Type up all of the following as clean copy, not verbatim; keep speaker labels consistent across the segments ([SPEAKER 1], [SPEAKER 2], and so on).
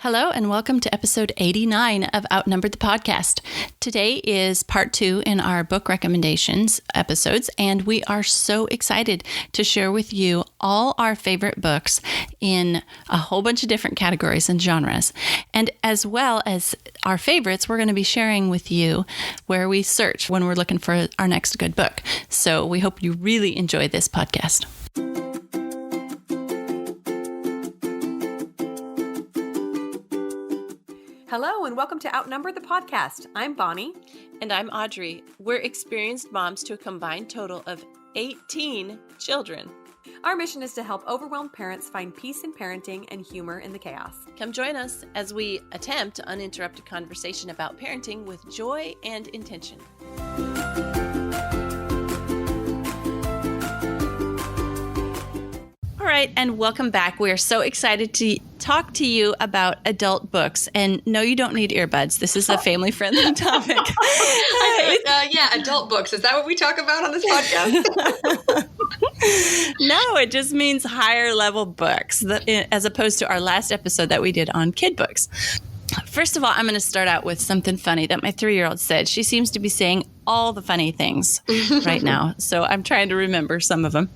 [SPEAKER 1] Hello and welcome to episode 89 of Outnumbered the Podcast. Today is part 2 in our book recommendations episodes, and we are so excited to share with you all our favorite books in a whole bunch of different categories and genres. And as well as our favorites, we're going to be sharing with you where we search when we're looking for our next good book. So we hope you really enjoy this podcast.
[SPEAKER 2] Hello and welcome to Outnumber the Podcast. I'm Bonnie.
[SPEAKER 1] And I'm Audrey. We're experienced moms to a combined total of 18 children.
[SPEAKER 2] Our mission is to help overwhelmed parents find peace in parenting and humor in the chaos.
[SPEAKER 1] Come join us as we attempt uninterrupted conversation about parenting with joy and intention. All right, and welcome back. We are so excited to talk to you about adult books. And no, you don't need earbuds. This is a family-friendly topic.
[SPEAKER 2] Adult books. Is that what we talk about on this podcast?
[SPEAKER 1] No, it just means higher level books, as opposed to our last episode that we did on kid books. First of all, I'm going to start out with something funny that my 3-year-old said. She seems to be saying all the funny things right now. So I'm trying to remember some of them.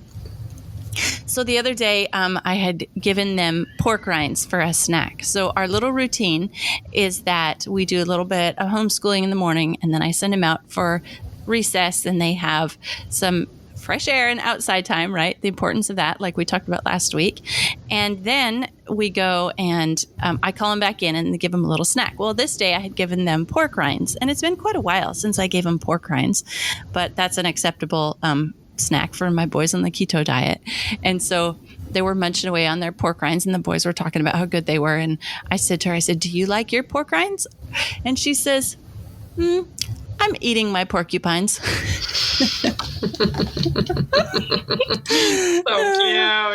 [SPEAKER 1] So the other day, I had given them pork rinds for a snack. So our little routine is that we do a little bit of homeschooling in the morning, and then I send them out for recess, and they have some fresh air and outside time, right? The importance of that, like we talked about last week. And then we go and I call them back in and give them a little snack. Well, this day I had given them pork rinds, and it's been quite a while since I gave them pork rinds, but that's an acceptable snack for my boys on the keto diet. And so they were munching away on their pork rinds, and the boys were talking about how good they were. And I said to her, do you like your pork rinds? And she says, I'm eating my porcupines.
[SPEAKER 2] So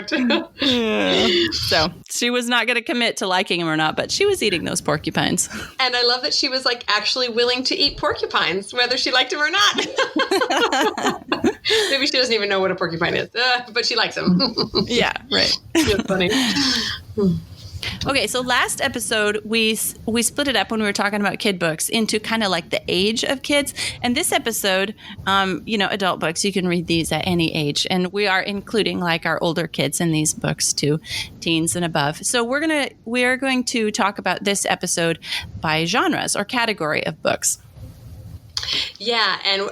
[SPEAKER 2] cute.
[SPEAKER 1] So she was not going to commit to liking them or not, but she was eating those porcupines.
[SPEAKER 2] And I love that she was actually willing to eat porcupines, whether she liked them or not. Maybe she doesn't even know what a porcupine is, but she likes them.
[SPEAKER 1] Yeah, right.
[SPEAKER 2] It's funny.
[SPEAKER 1] Okay, so last episode, we split it up when we were talking about kid books into kind of like the age of kids. And this episode, adult books, you can read these at any age. And we are including like our older kids in these books too, teens and above. So we are going to talk about this episode by genres or category of books.
[SPEAKER 2] Yeah, and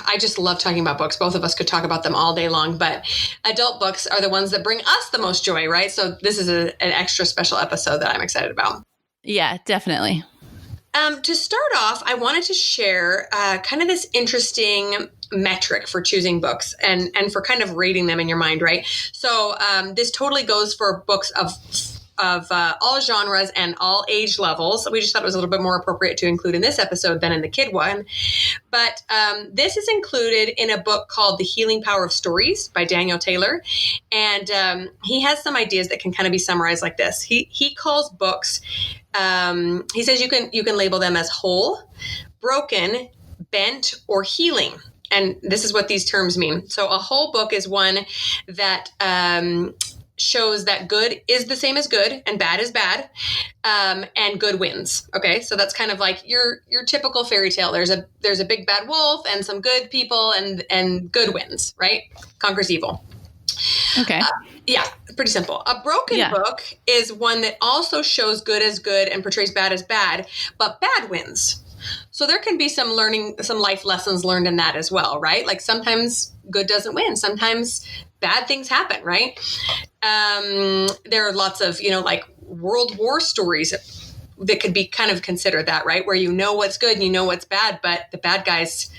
[SPEAKER 2] I just love talking about books. Both of us could talk about them all day long, but adult books are the ones that bring us the most joy, right? So this is an extra special episode that I'm excited about.
[SPEAKER 1] Yeah, definitely.
[SPEAKER 2] To start off, I wanted to share kind of this interesting metric for choosing books and for kind of rating them in your mind, right? So this totally goes for books of all genres and all age levels. We just thought it was a little bit more appropriate to include in this episode than in the kid one. But this is included in a book called The Healing Power of Stories by Daniel Taylor. And he has some ideas that can kind of be summarized like this. He calls books, he says you can label them as whole, broken, bent, or healing. And this is what these terms mean. So a whole book is one that shows that good is the same as good and bad is bad, and good wins. Okay, so that's kind of like your typical fairy tale. There's a big bad wolf and some good people, and good wins, right? Conquers evil.
[SPEAKER 1] Okay.
[SPEAKER 2] Yeah, pretty simple. A broken book is one that also shows good as good and portrays bad as bad, but bad wins. So there can be some life lessons learned in that as well, right? Like sometimes good doesn't win. Sometimes bad things happen, right? There are lots of, like World War stories that could be kind of considered that, right? Where you know what's good and you know what's bad, but the bad guys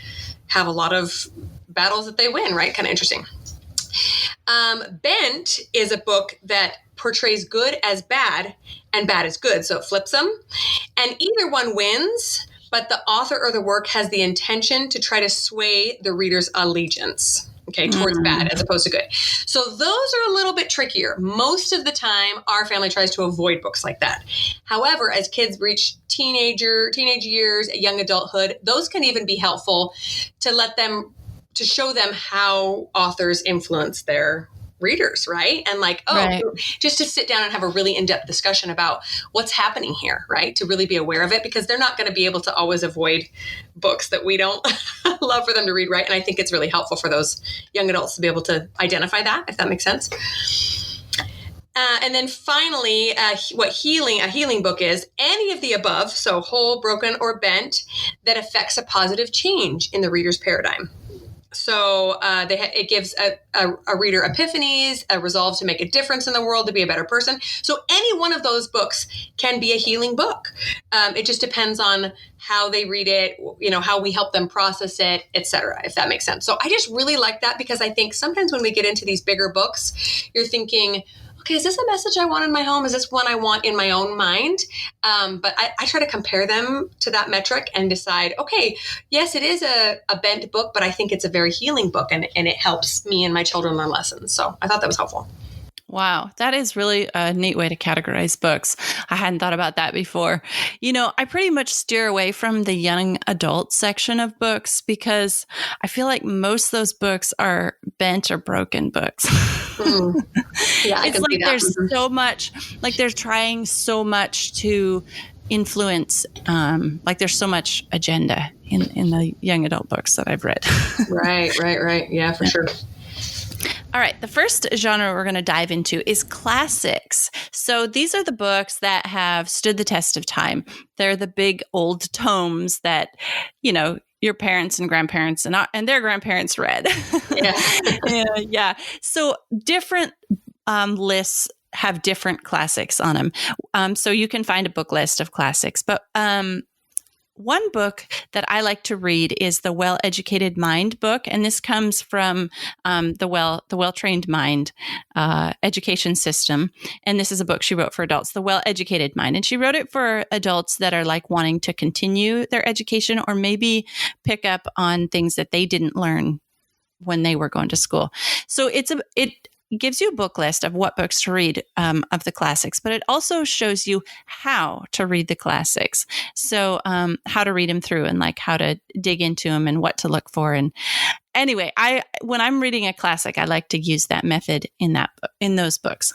[SPEAKER 2] have a lot of battles that they win, right? Kind of interesting. Bent is a book that portrays good as bad and bad as good. So it flips them. And either one wins, but the author or the work has the intention to try to sway the reader's allegiance, towards bad as opposed to good. So those are a little bit trickier. Most of the time, our family tries to avoid books like that. However, as kids reach teenage years, young adulthood, those can even be helpful to show them how authors influence their readers, right? And like, just to sit down and have a really in-depth discussion about what's happening here, right? To really be aware of it, because they're not going to be able to always avoid books that we don't love for them to read, right? And I think it's really helpful for those young adults to be able to identify that, if that makes sense. And then finally, what a healing book is, any of the above, so whole, broken, or bent, that affects a positive change in the reader's paradigm. So it gives a reader epiphanies, a resolve to make a difference in the world, to be a better person. So any one of those books can be a healing book. It just depends on how they read it, how we help them process it, etc., if that makes sense. So I just really like that, because I think sometimes when we get into these bigger books, you're thinking, okay, is this a message I want in my home? Is this one I want in my own mind? But I try to compare them to that metric and decide, okay, yes, it is a bent book, but I think it's a very healing book, and it helps me and my children learn lessons. So I thought that was helpful.
[SPEAKER 1] Wow, that is really a neat way to categorize books. I hadn't thought about that before. I pretty much steer away from the young adult section of books, because I feel like most of those books are bent or broken books.
[SPEAKER 2] Yeah,
[SPEAKER 1] it's like there's so much, like they're trying so much to influence, like there's so much agenda in the young adult books that I've read.
[SPEAKER 2] Right. Yeah, for sure.
[SPEAKER 1] All right. The first genre we're going to dive into is classics. So these are the books that have stood the test of time. They're the big old tomes that, your parents and grandparents and their grandparents read.
[SPEAKER 2] Yeah.
[SPEAKER 1] Yeah. So different lists have different classics on them. So you can find a book list of classics, but one book that I like to read is the Well-Educated Mind book, and this comes from the Well-Trained Mind education system. And this is a book she wrote for adults, The Well-Educated Mind. And she wrote it for adults that are like wanting to continue their education, or maybe pick up on things that they didn't learn when they were going to school. So it gives you a book list of what books to read of the classics, but it also shows you how to read the classics. So how to read them through, and like how to dig into them and what to look for. And anyway, when I'm reading a classic, I like to use that method in those books.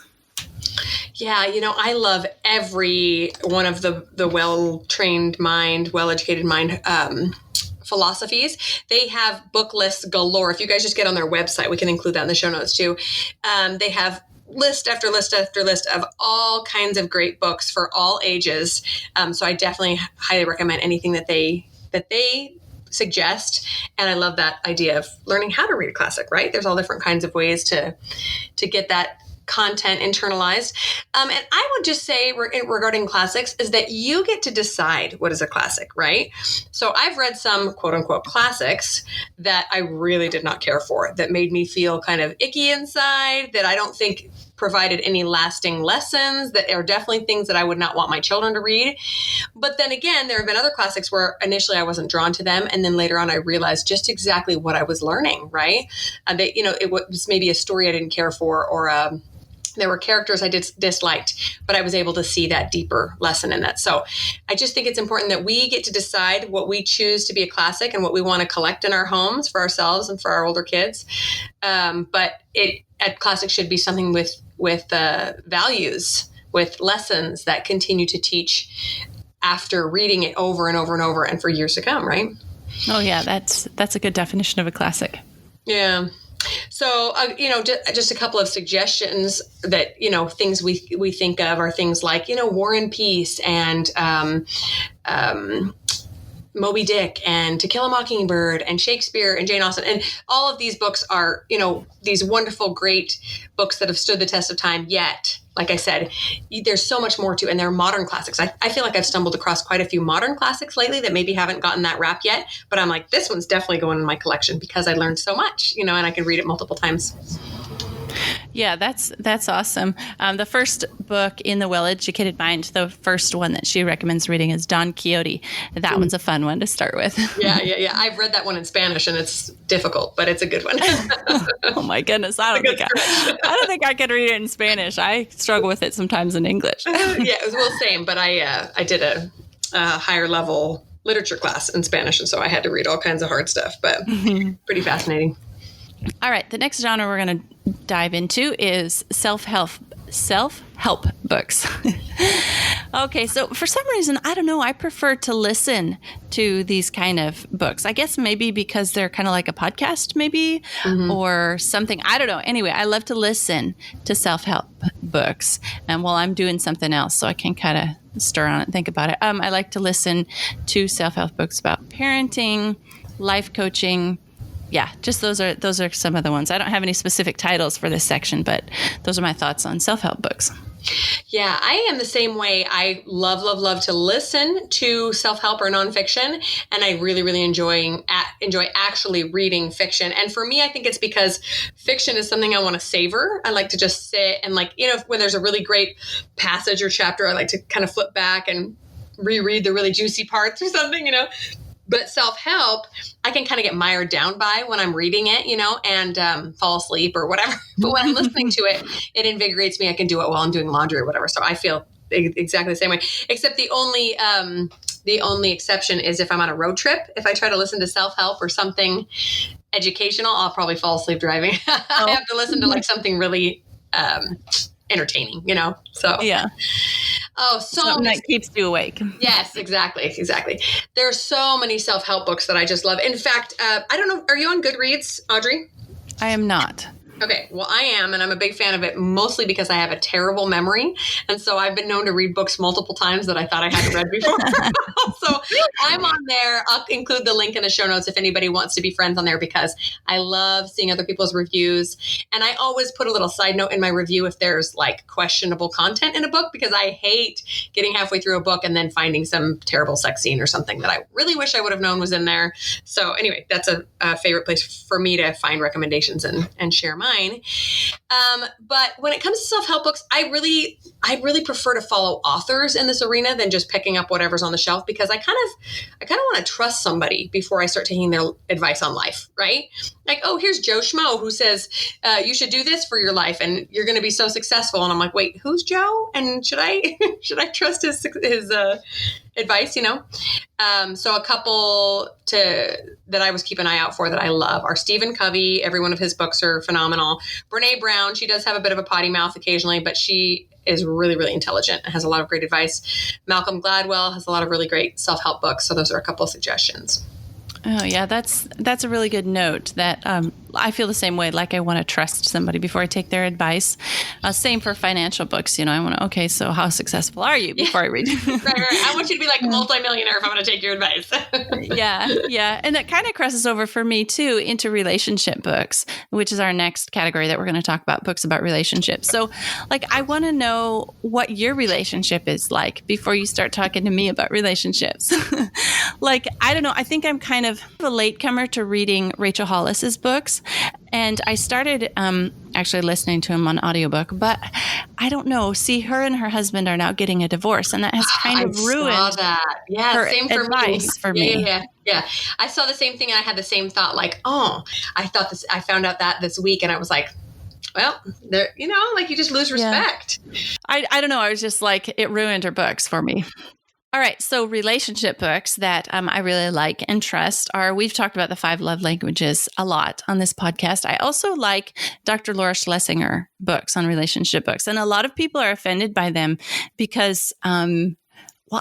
[SPEAKER 2] Yeah, I love every one of the well-trained mind, well-educated mind philosophies. They have book lists galore. If you guys just get on their website, we can include that in the show notes too. They have list after list after list of all kinds of great books for all ages. So I definitely highly recommend anything that they suggest. And I love that idea of learning how to read a classic, right? There's all different kinds of ways to get that content internalized. And I would just say regarding classics is that you get to decide what is a classic, right? So I've read some quote unquote classics that I really did not care for, that made me feel kind of icky inside, that I don't think provided any lasting lessons, that are definitely things that I would not want my children to read. But then again, there have been other classics where initially I wasn't drawn to them. And then later on, I realized just exactly what I was learning, right? It was maybe a story I didn't care for, or there were characters I disliked, but I was able to see that deeper lesson in that. So I just think it's important that we get to decide what we choose to be a classic and what we want to collect in our homes for ourselves and for our older kids. But a classic should be something with values, with lessons that continue to teach after reading it over and over and over and for years to come, right?
[SPEAKER 1] Oh yeah, that's a good definition of a classic.
[SPEAKER 2] Yeah. So, just a couple of suggestions that, things we think of are things like, War and Peace and Moby Dick and To Kill a Mockingbird and Shakespeare and Jane Austen. And all of these books are, these wonderful, great books that have stood the test of time. Yet, like I said, there's so much more to, and they're modern classics. I feel like I've stumbled across quite a few modern classics lately that maybe haven't gotten that rap yet, but I'm like, this one's definitely going in my collection because I learned so much, and I can read it multiple times.
[SPEAKER 1] Yeah, that's awesome. The first book in the Well-Educated Mind, the first one that she recommends reading is Don Quixote. That one's a fun one to start with.
[SPEAKER 2] Yeah. I've read that one in Spanish and it's difficult, but it's a good one.
[SPEAKER 1] Oh my goodness. I don't think I could read it in Spanish. I struggle with it sometimes in English.
[SPEAKER 2] Yeah, same, but I did a higher level literature class in Spanish, and so I had to read all kinds of hard stuff, but pretty fascinating.
[SPEAKER 1] All right. The next genre we're going to dive into is self-help books. Okay. So for some reason, I don't know, I prefer to listen to these kind of books. I guess maybe because they're kind of like a podcast maybe, or something. I don't know. Anyway, I love to listen to self-help books and while I'm doing something else, so I can kind of stir on it and think about it. I like to listen to self-help books about parenting, life coaching. Yeah, just those are some of the ones. I don't have any specific titles for this section, but those are my thoughts on self-help books.
[SPEAKER 2] Yeah, I am the same way. I love to listen to self-help or nonfiction, and I really enjoy actually reading fiction. And for me, I think it's because fiction is something I want to savor. I like to just sit and when there's a really great passage or chapter, I like to kind of flip back and reread the really juicy parts or something. But self-help, I can kind of get mired down by when I'm reading it, and fall asleep or whatever. But when I'm listening to it, it invigorates me. I can do it while I'm doing laundry or whatever. So I feel exactly the same way, except the only exception is if I'm on a road trip. If I try to listen to self-help or something educational, I'll probably fall asleep driving. I have to listen to something really entertaining, So
[SPEAKER 1] yeah.
[SPEAKER 2] Oh, something
[SPEAKER 1] that keeps you awake.
[SPEAKER 2] Yes, exactly. There are so many self-help books that I just love. In fact, I don't know, are you on Goodreads, Audrey?
[SPEAKER 1] I am not.
[SPEAKER 2] Okay, well, I am, and I'm a big fan of it, mostly because I have a terrible memory. And so I've been known to read books multiple times that I thought I hadn't read before. So I'm on there. I'll include the link in the show notes if anybody wants to be friends on there, because I love seeing other people's reviews. And I always put a little side note in my review if there's questionable content in a book, because I hate getting halfway through a book and then finding some terrible sex scene or something that I really wish I would have known was in there. So anyway, that's a favorite place for me to find recommendations and share mine. But when it comes to self-help books, I really prefer to follow authors in this arena than just picking up whatever's on the shelf, because I kind of want to trust somebody before I start taking their advice on life, right? Oh, here's Joe Schmo who says you should do this for your life and you're going to be so successful. And I'm like, wait, who's Joe? And should I trust his advice? So a couple that I was keeping an eye out for that I love are Stephen Covey. Every one of his books are phenomenal. Brene Brown, she does have a bit of a potty mouth occasionally, but she is really intelligent and has a lot of great advice. Malcolm Gladwell has a lot of really great self-help books. So those are a couple of suggestions.
[SPEAKER 1] Oh, yeah, that's a really good note that I feel the same way. I want to trust somebody before I take their advice. Same for financial books. I want to, okay, so how successful are you before I read?
[SPEAKER 2] Right. I want you to be a multimillionaire if I'm going to take your advice.
[SPEAKER 1] Yeah. And that kind of crosses over for me too into relationship books, which is our next category that we're going to talk about, books about relationships. So I want to know what your relationship is like before you start talking to me about relationships. I don't know. I think I'm kind of a latecomer to reading Rachel Hollis's books. And I started actually listening to him on audiobook, but I don't know. See, her and her husband are now getting a divorce, and that has kind of ruined her
[SPEAKER 2] same for
[SPEAKER 1] advice for me.
[SPEAKER 2] Yeah. I saw the same thing, and I had the same thought. I found out that this week, and I was like, well, there, you just lose respect.
[SPEAKER 1] Yeah. I don't know. I was just it ruined her books for me. All right. So relationship books that I really like and trust are, we've talked about the 5 love languages a lot on this podcast. I also like Dr. Laura Schlesinger books on relationship books. And a lot of people are offended by them because,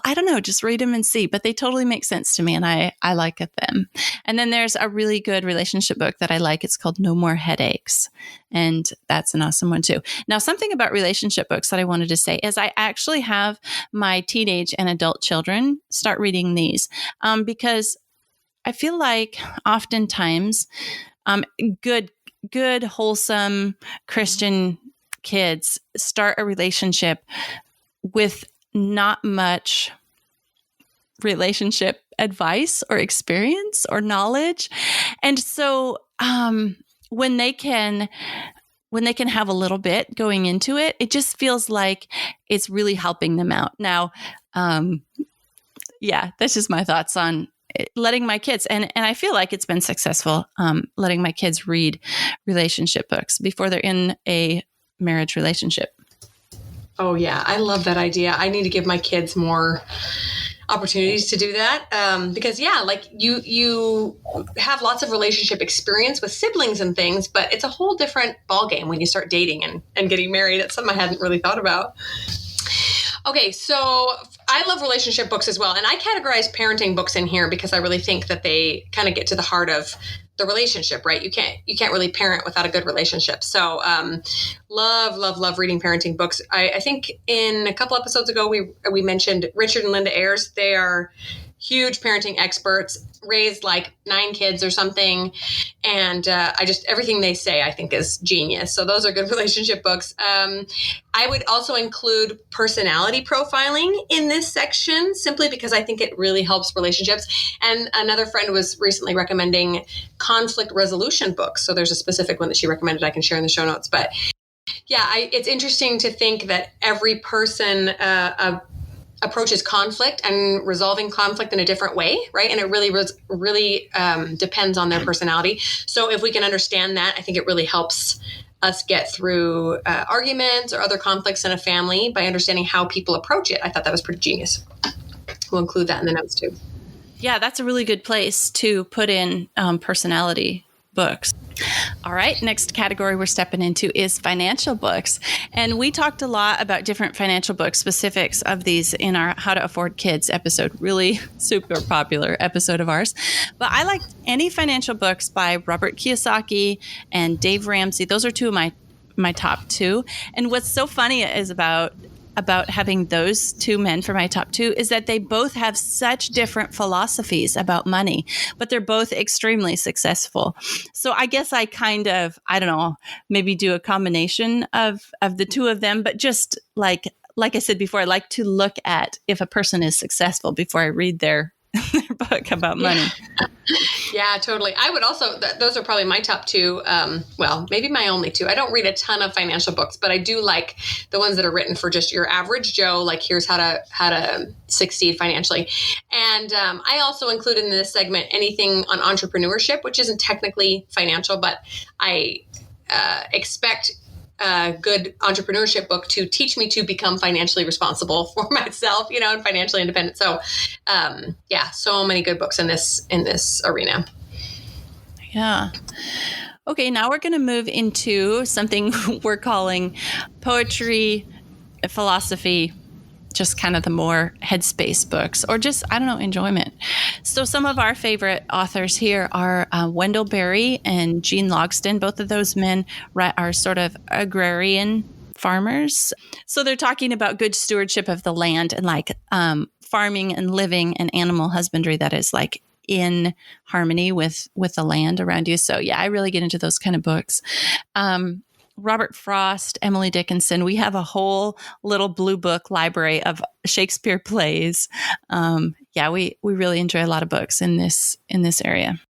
[SPEAKER 1] I don't know, just read them and see, but they totally make sense to me and I like them. And then there's a really good relationship book that I like. It's called No More Headaches. And that's an awesome one too. Now, something about relationship books that I wanted to say is I actually have my teenage and adult children start reading these because I feel like oftentimes good, wholesome Christian kids start a relationship with not much relationship advice or experience or knowledge. And so when they can have a little bit going into it, it just feels like it's really helping them out. Now, that's just my thoughts on letting my kids, and I feel like it's been successful, letting my kids read relationship books before they're in a marriage relationship.
[SPEAKER 2] Oh, yeah. I love that idea. I need to give my kids more. opportunities to do that. Because like you have lots of relationship experience with siblings and things, but it's a whole different ballgame when you start dating and getting married. It's something I hadn't really thought about. Okay, so I love relationship books as well. And I categorize parenting books in here because I really think that they kind of get to the heart of the relationship, right? You can't really parent without a good relationship. So love reading parenting books. I think in a couple episodes ago, we mentioned Richard and Linda Ayers. They are huge parenting experts, raised like 9 kids or something. And everything they say, I think is genius. So those are good relationship books. I would also include personality profiling in this section, simply because I think it really helps relationships. And another friend was recently recommending conflict resolution books. So there's a specific one that she recommended I can share in the show notes. But yeah, it's interesting to think that every person approaches conflict and resolving conflict in a different way, right? And it really depends on their personality. So if we can understand that, I think it really helps us get through arguments or other conflicts in a family by understanding how people approach it. I thought that was pretty genius. We'll include that in the notes too.
[SPEAKER 1] Yeah, that's a really good place to put in personality books. All right, next category we're stepping into is financial books. And we talked a lot about different financial book specifics of these in our How to Afford Kids episode, really super popular episode of ours. But I like any financial books by Robert Kiyosaki and Dave Ramsey. Those are two of my top 2. And what's so funny is about having those 2 men for my top 2 is that they both have such different philosophies about money, but they're both extremely successful. So I guess I kind of, I don't know, maybe do a combination of the 2 of them, but just like I said before, I like to look at if a person is successful before I read their book about money.
[SPEAKER 2] Yeah, totally. I would also, those are probably my top 2. Well, maybe my only 2. I don't read a ton of financial books, but I do like the ones that are written for just your average Joe, like here's how to succeed financially. And I also include in this segment anything on entrepreneurship, which isn't technically financial, but I expect a good entrepreneurship book to teach me to become financially responsible for myself, and financially independent. So, so many good books in this arena.
[SPEAKER 1] Yeah. Okay, now we're going to move into something we're calling poetry, philosophy, just kind of the more headspace books, or just, I don't know, enjoyment. So some of our favorite authors here are Wendell Berry and Gene Logsdon. Both of those men are sort of agrarian farmers. So they're talking about good stewardship of the land and like farming and living and animal husbandry that is like in harmony with the land around you. So yeah, I really get into those kind of books. Robert Frost, Emily Dickinson. We have a whole little blue book library of Shakespeare plays. We really enjoy a lot of books in this area.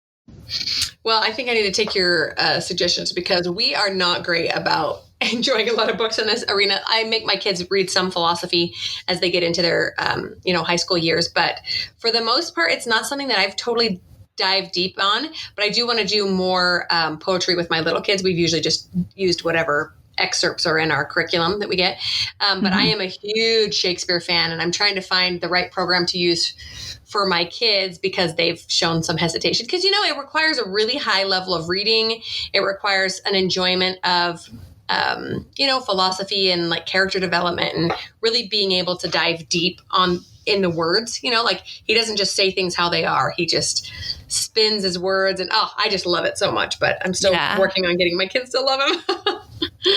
[SPEAKER 2] Well, I think I need to take your suggestions because we are not great about enjoying a lot of books in this arena. I make my kids read some philosophy as they get into their, high school years. But for the most part, it's not something that I've totally dive deep on, but I do want to do more poetry with my little kids. We've usually just used whatever excerpts are in our curriculum that we get. But I am a huge Shakespeare fan, and I'm trying to find the right program to use for my kids because they've shown some hesitation. Because, it requires a really high level of reading. It requires an enjoyment of philosophy and like character development and really being able to dive deep in the words, like he doesn't just say things how they are. He just spins his words and I just love it so much, but I'm still working on getting my kids to love him.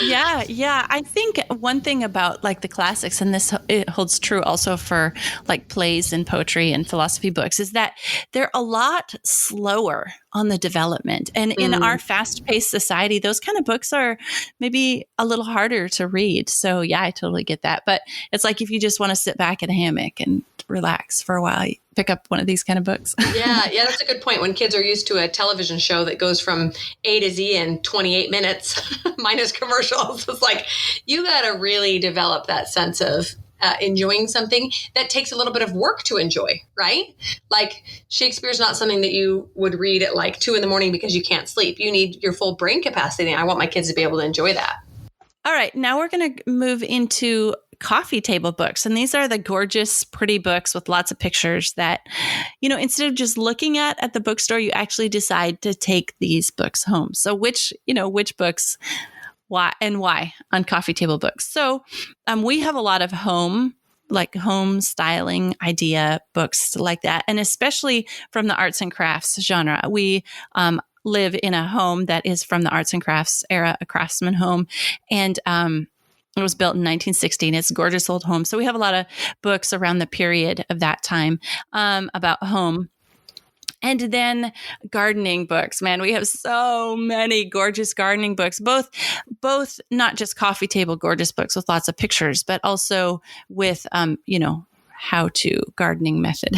[SPEAKER 1] Yeah. I think one thing about like the classics, and it holds true also for like plays and poetry and philosophy books, is that they're a lot slower on the development. And in our fast-paced society, those kind of books are maybe a little harder to read. So yeah, I totally get that. But it's like if you just want to sit back in a hammock and relax for a while, you pick up one of these kind of books.
[SPEAKER 2] Yeah, that's a good point. When kids are used to a television show that goes from A to Z in 28 minutes, minus commercials, it's like you got to really develop that sense of enjoying something that takes a little bit of work to enjoy, right? Like Shakespeare's not something that you would read at like 2 a.m. because you can't sleep. You need your full brain capacity. I want my kids to be able to enjoy that.
[SPEAKER 1] All right, now we're going to move into coffee table books. And these are the gorgeous, pretty books with lots of pictures that, instead of just looking at the bookstore, you actually decide to take these books home. So which books, why on coffee table books? So we have a lot of home styling idea books like that. And especially from the arts and crafts genre. We live in a home that is from the arts and crafts era, a craftsman home. And it was built in 1960, and it's a gorgeous old home. So we have a lot of books around the period of that time about home. And then gardening books. Man, we have so many gorgeous gardening books, both not just coffee table gorgeous books with lots of pictures, but also with, how-to gardening method.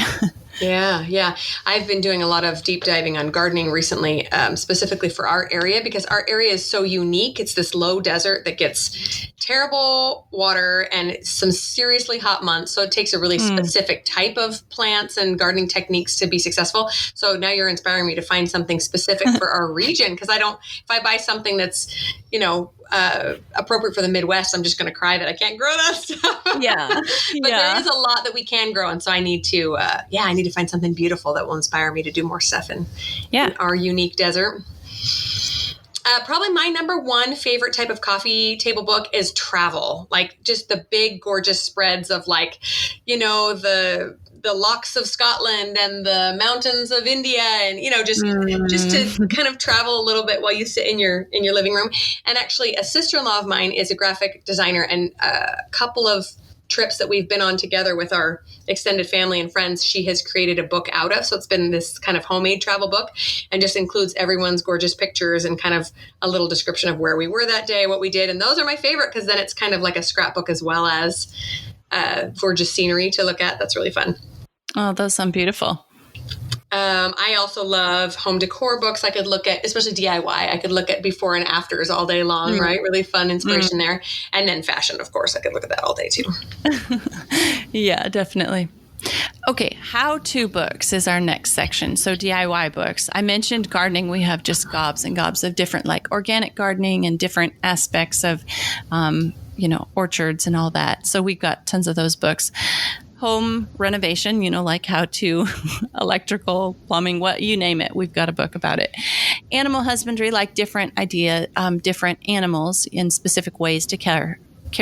[SPEAKER 2] Yeah. I've been doing a lot of deep diving on gardening recently, specifically for our area, because our area is so unique. It's this low desert that gets terrible water and some seriously hot months. So it takes a really specific type of plants and gardening techniques to be successful. So now you're inspiring me to find something specific for our region, because if I buy something that's, appropriate for the Midwest, I'm just going to cry that I can't grow that stuff.
[SPEAKER 1] Yeah.
[SPEAKER 2] But there is a lot that we can grow. And so I need to find something beautiful that will inspire me to do more stuff in our unique desert. Probably my number one favorite type of coffee table book is travel, like just the big, gorgeous spreads of the lochs of Scotland and the mountains of India, and just to kind of travel a little bit while you sit in your living room. And actually, a sister-in-law of mine is a graphic designer, and a couple of trips that we've been on together with our extended family and friends, she has created a book out of. So it's been this kind of homemade travel book, and just includes everyone's gorgeous pictures and kind of a little description of where we were that day, what we did. And those are my favorite, because then it's kind of like a scrapbook as well as gorgeous scenery to look at. That's really fun.
[SPEAKER 1] Oh, those sound beautiful.
[SPEAKER 2] I also love home decor books. I could look at, especially DIY, I could look at before and afters all day long, right? Really fun inspiration there. And then fashion, of course, I could look at that all day too.
[SPEAKER 1] Yeah, definitely. Okay, how-to books is our next section. So DIY books. I mentioned gardening. We have just gobs and gobs of different, like organic gardening and different aspects of, orchards and all that. So we've got tons of those books. Home renovation, like how to electrical, plumbing, what you name it. We've got a book about it. Animal husbandry, like different animals in specific ways to care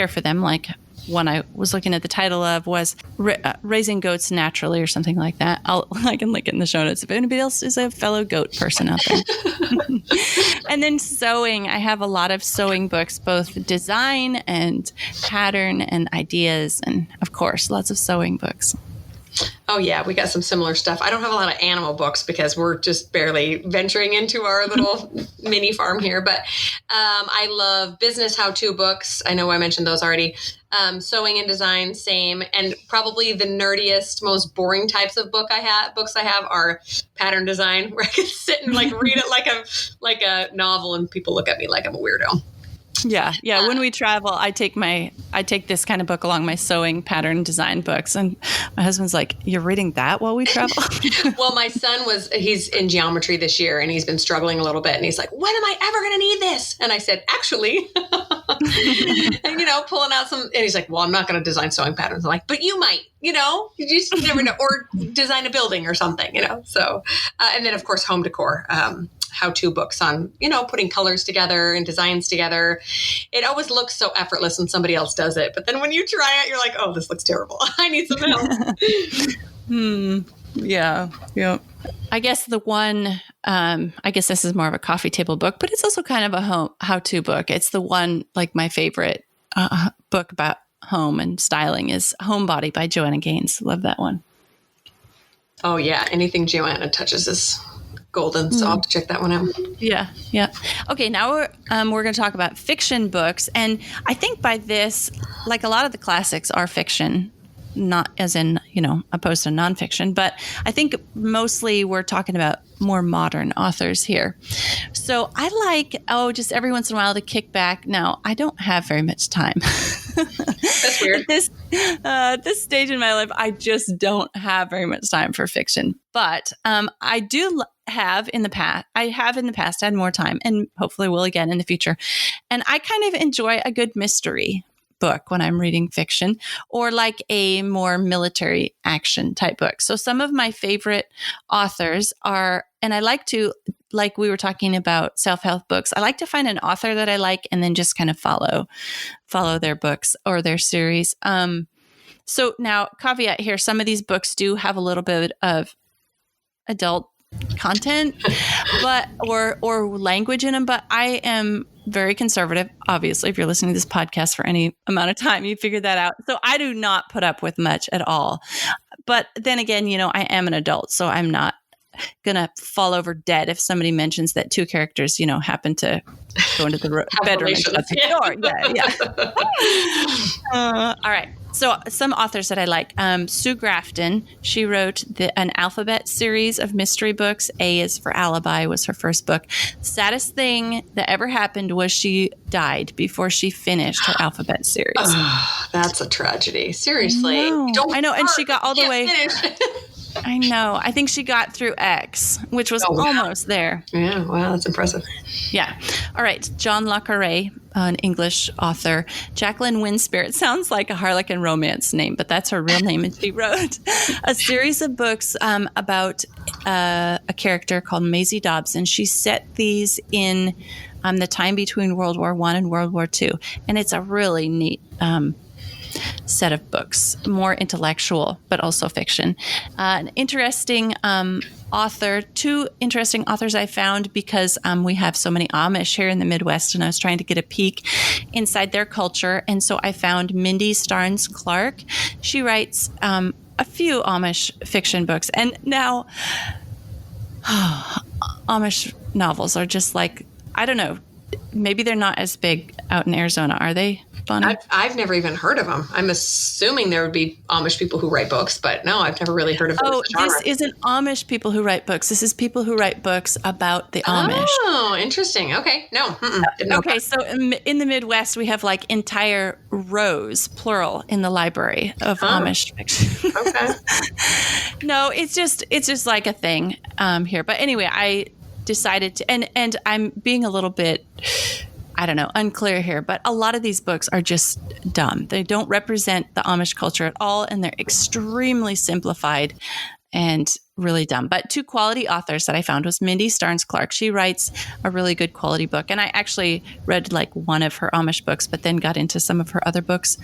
[SPEAKER 1] for them. Like one I was looking at the title of was Raising Goats Naturally or something like that. I can link it in the show notes if anybody else is a fellow goat person out there. And then sewing. I have a lot of sewing books, both design and pattern and ideas. And of course, lots of sewing books.
[SPEAKER 2] Oh, yeah. We got some similar stuff. I don't have a lot of animal books because we're just barely venturing into our little mini farm here. But I love business how-to books. I know I mentioned those already. Sewing and design, same. And probably the nerdiest, most boring types of books I have are pattern design, where I can sit and read it like a novel, and people look at me like I'm a weirdo.
[SPEAKER 1] Yeah. When we travel, I take this kind of book along, my sewing pattern design books, and my husband's like, "You're reading that while we travel?"
[SPEAKER 2] Well, my son he's in geometry this year, and he's been struggling a little bit, and he's like, "When am I ever going to need this?" And I said, "Actually," and pulling out some, and he's like, "Well, I'm not going to design sewing patterns." I'm like, "But you might, you just never know, or design a building or something, So, and then of course, home decor. How-to books on, putting colors together and designs together. It always looks so effortless when somebody else does it. But then when you try it, you're like, oh, this looks terrible. I need some help.
[SPEAKER 1] Yeah. I guess this is more of a coffee table book, but it's also kind of a how-to book. It's the one, my favorite book about home and styling is Homebody by Joanna Gaines. Love that one.
[SPEAKER 2] Oh, yeah. Anything Joanna touches is golden, so I'll have to check that one out.
[SPEAKER 1] Yeah. Okay, now we're going to talk about fiction books, and I think by this, a lot of the classics are fiction, not as in opposed to nonfiction, but I think mostly we're talking about more modern authors here. So I like just every once in a while to kick back. Now I don't have very much time.
[SPEAKER 2] That's weird.
[SPEAKER 1] At this stage in my life, I just don't have very much time for fiction, but I do have in the past. I have in the past had more time, and hopefully will again in the future. And I kind of enjoy a good mystery book when I'm reading fiction, or like a more military action type book. So some of my favorite authors are, and I like to, like we were talking about self-help books, I like to find an author that I like and then just kind of follow their books or their series. So now, caveat here, some of these books do have a little bit of adult content, but or language in them, but I am very conservative. Obviously, if you're listening to this podcast for any amount of time, you figured that out. So I do not put up with much at all. But then again, I am an adult, so I'm not gonna fall over dead if somebody mentions that two characters, happen to go into the bedroom and shut the door. Yeah. All right. So some authors that I like, Sue Grafton, she wrote an alphabet series of mystery books. A is for Alibi was her first book. Saddest thing that ever happened was she died before she finished her alphabet series.
[SPEAKER 2] Oh, that's a tragedy. Seriously.
[SPEAKER 1] I know. And she got all the way. I know. I think she got through X, which was almost there.
[SPEAKER 2] Yeah. Wow. That's impressive.
[SPEAKER 1] Yeah. All right. John Le Carré, an English author. Jacqueline Winspirit sounds like a Harlequin romance name, but that's her real name. And she wrote a series of books about a character called Maisie Dobbs. And she set these in the time between World War I and World War II. And it's a really neat set of books, more intellectual, but also fiction. An interesting author, two interesting authors I found because we have so many Amish here in the Midwest, and I was trying to get a peek inside their culture. And so I found Mindy Starnes Clark. She writes a few Amish fiction books. And now Amish novels are just like, I don't know, maybe they're not as big out in Arizona, are they, Bonnie?
[SPEAKER 2] I've never even heard of them. I'm assuming there would be Amish people who write books, but no, I've never really heard of them.
[SPEAKER 1] Oh, this isn't Amish people who write books. This is people who write books about the Amish.
[SPEAKER 2] Oh, interesting. Okay. No.
[SPEAKER 1] Okay. So in the Midwest, we have like entire rows, plural, in the library of Amish fiction.
[SPEAKER 2] Okay.
[SPEAKER 1] No, it's just like a thing here. But anyway, I decided to, and I'm being a little bit, I don't know, unclear here, but a lot of these books are just dumb. They don't represent the Amish culture at all, and they're extremely simplified and really dumb. But two quality authors that I found was Mindy Starnes Clark. She writes a really good quality book, and I actually read like one of her Amish books, but then got into some of her other books.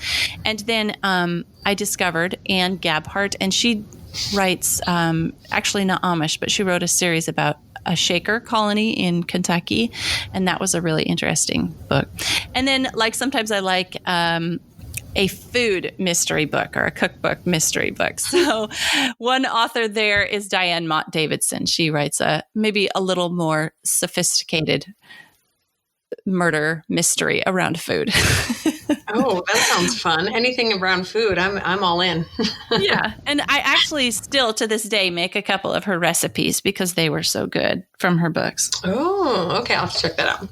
[SPEAKER 1] And then I discovered Anne Gabhart, and she writes, actually not Amish, but she wrote a series about a Shaker colony in Kentucky. And that was a really interesting book. And then like sometimes I like a food mystery book or a cookbook mystery book. So one author there is Diane Mott Davidson. She writes maybe a little more sophisticated murder mystery around food.
[SPEAKER 2] Oh, that sounds fun. Anything around food, I'm all in.
[SPEAKER 1] Yeah. And I actually still to this day make a couple of her recipes because they were so good from her books.
[SPEAKER 2] Oh, okay. I'll have to check that out.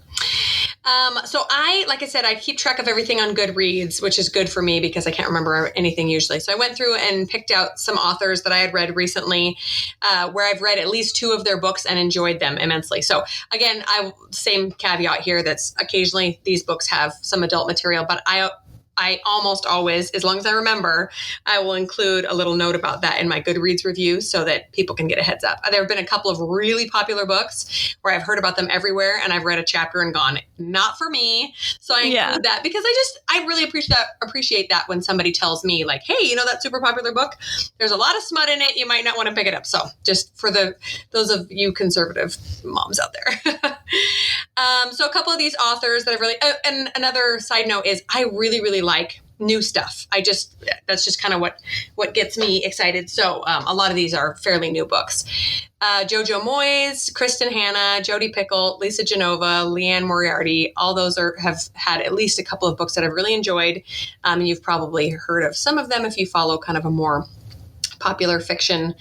[SPEAKER 2] So like I said, I keep track of everything on Goodreads, which is good for me because I can't remember anything usually. So I went through and picked out some authors that I had read recently, where I've read at least two of their books and enjoyed them immensely. So again, same caveat here that's occasionally these books have some adult material, but I almost always, as long as I remember, I will include a little note about that in my Goodreads review so that people can get a heads up. There have been a couple of really popular books where I've heard about them everywhere and I've read a chapter and gone, not for me. So I include that because I really appreciate that when somebody tells me like, hey, that super popular book, there's a lot of smut in it. You might not want to pick it up. So just for those of you conservative moms out there. So a couple of these authors that I've really, and another side note is I really, really like new stuff. That's just kind of what gets me excited. So a lot of these are fairly new books. Jojo Moyes, Kristen Hanna, Jodi Pickle, Lisa Genova, Leanne Moriarty, all those have had at least a couple of books that I've really enjoyed. And you've probably heard of some of them if you follow kind of a more popular fiction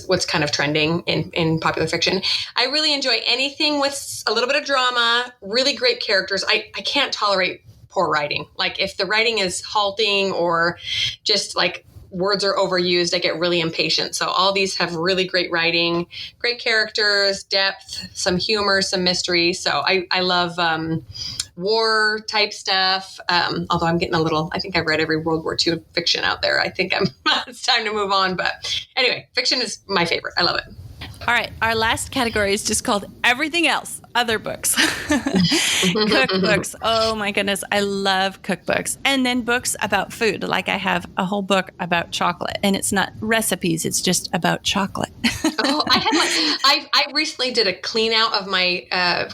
[SPEAKER 2] what's kind of trending in popular fiction. I really enjoy anything with a little bit of drama, really great characters. I can't tolerate poor writing. Like if the writing is halting or just like words are overused, I get really impatient. So all these have really great writing, great characters, depth, some humor, some mystery. So I love war type stuff. Although I'm getting I think I've read every World War II fiction out there. I think it's time to move on. But anyway, fiction is my favorite. I love it.
[SPEAKER 1] All right. Our last category is just called everything else, other books. Cookbooks. Oh my goodness. I love cookbooks. And then books about food. Like I have a whole book about chocolate, and it's not recipes. It's just about chocolate.
[SPEAKER 2] I recently did a clean out of my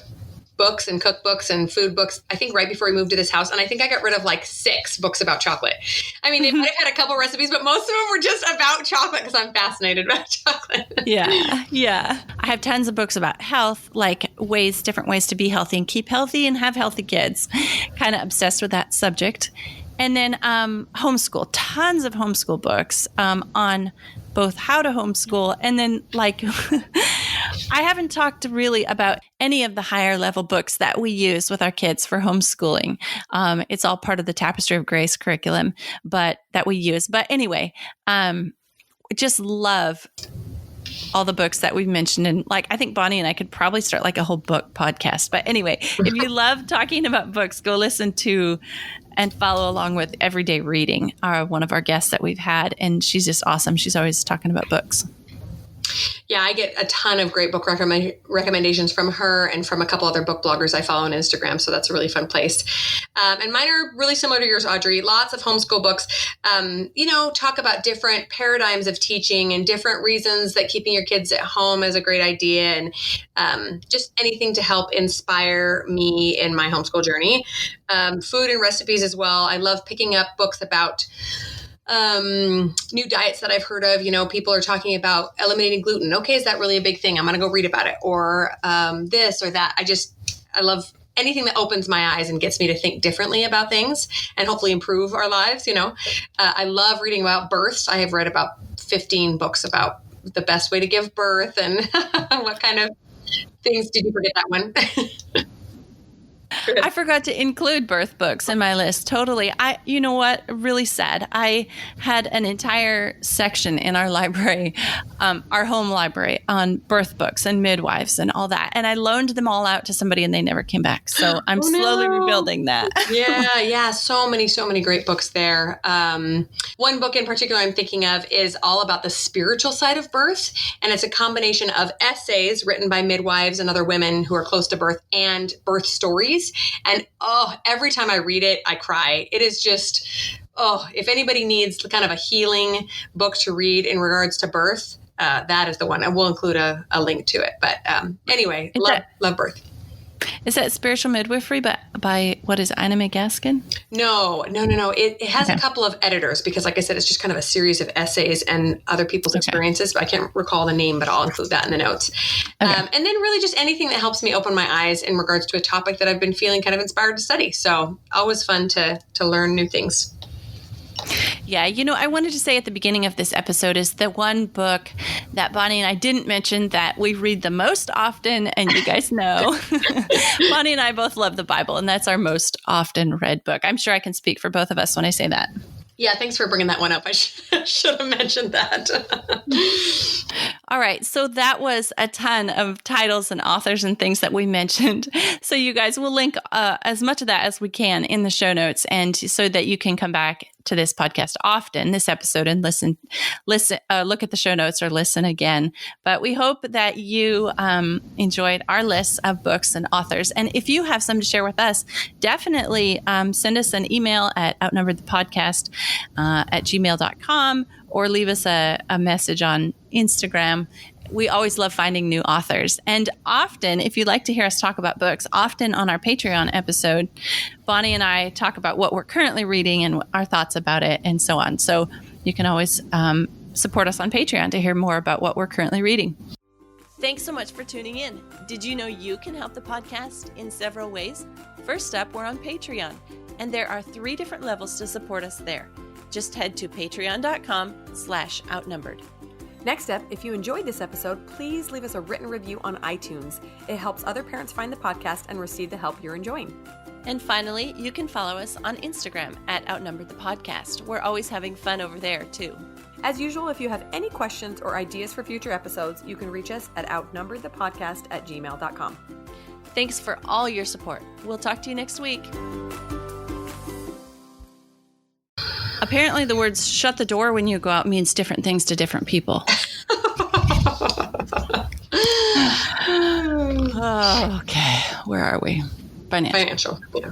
[SPEAKER 2] books and cookbooks and food books, I think right before we moved to this house. And I think I got rid of like 6 books about chocolate. I mean, they might have had a couple recipes, but most of them were just about chocolate because I'm fascinated about chocolate.
[SPEAKER 1] Yeah. I have tons of books about health, like different ways to be healthy and keep healthy and have healthy kids. Kind of obsessed with that subject. And then homeschool, tons of homeschool books on both how to homeschool and then like I haven't talked really about any of the higher level books that we use with our kids for homeschooling. It's all part of the Tapestry of Grace curriculum, but that we use. But anyway, just love all the books that we've mentioned. And like, I think Bonnie and I could probably start like a whole book podcast. But anyway, if you love talking about books, go listen to and follow along with Everyday Reading, one of our guests that we've had. And she's just awesome. She's always talking about books.
[SPEAKER 2] Yeah, I get a ton of great book recommendations from her and from a couple other book bloggers I follow on Instagram. So that's a really fun place. And mine are really similar to yours, Audrey. Lots of homeschool books, talk about different paradigms of teaching and different reasons that keeping your kids at home is a great idea. And just anything to help inspire me in my homeschool journey. Food and recipes as well. I love picking up books about new diets that I've heard of. People are talking about eliminating gluten. Okay, is that really a big thing? I'm going to go read about it. Or this or that. I love anything that opens my eyes and gets me to think differently about things and hopefully improve our lives. I love reading about births. I have read about 15 books about the best way to give birth and what kind of things. Did you forget that one?
[SPEAKER 1] I forgot to include birth books in my list. Totally. You know what? Really sad. I had an entire section in our library, our home library, on birth books and midwives and all that. And I loaned them all out to somebody and they never came back. So I'm slowly rebuilding that.
[SPEAKER 2] Yeah. So many great books there. One book in particular I'm thinking of is all about the spiritual side of birth. And it's a combination of essays written by midwives and other women who are close to birth and birth stories. And every time I read it, I cry. It is just, if anybody needs kind of a healing book to read in regards to birth, that is the one. And we'll include a link to it. But anyway, love birth.
[SPEAKER 1] Is that Spiritual Midwifery by what is it, Ina May Gaskin?
[SPEAKER 2] No. It has a couple of editors because, like I said, it's just kind of a series of essays and other people's experiences. But I can't recall the name, but I'll include that in the notes. Okay. And then really just anything that helps me open my eyes in regards to a topic that I've been feeling kind of inspired to study. So always fun to learn new things.
[SPEAKER 1] Yeah, I wanted to say at the beginning of this episode is the one book that Bonnie and I didn't mention that we read the most often, and you guys know. Bonnie and I both love the Bible, and that's our most often read book. I'm sure I can speak for both of us when I say that.
[SPEAKER 2] Yeah, thanks for bringing that one up. I should have mentioned that.
[SPEAKER 1] All right. So that was a ton of titles and authors and things that we mentioned. So you guys will link as much of that as we can in the show notes, and so that you can come back to this podcast often, this episode, and listen, look at the show notes or listen again. But we hope that you enjoyed our list of books and authors. And if you have some to share with us, definitely send us an email at outnumberedthepodcast at gmail.com or leave us a message on Instagram. We always love finding new authors. And often, if you'd like to hear us talk about books, often on our Patreon episode, Bonnie and I talk about what we're currently reading and our thoughts about it and so on. So you can always support us on Patreon to hear more about what we're currently reading. Thanks so much for tuning in. Did you know you can help the podcast in several ways? First up, we're on Patreon, and there are 3 different levels to support us there. Just head to patreon.com/outnumbered.
[SPEAKER 3] Next up, if you enjoyed this episode, please leave us a written review on iTunes. It helps other parents find the podcast and receive the help you're enjoying.
[SPEAKER 1] And finally, you can follow us on Instagram at Outnumbered the Podcast. We're always having fun over there, too.
[SPEAKER 3] As usual, if you have any questions or ideas for future episodes, you can reach us at outnumberedthepodcast@gmail.com.
[SPEAKER 1] Thanks for all your support. We'll talk to you next week. Apparently, the words "shut the door when you go out" means different things to different people. Oh, okay. Where are we? Financial.
[SPEAKER 2] Yeah.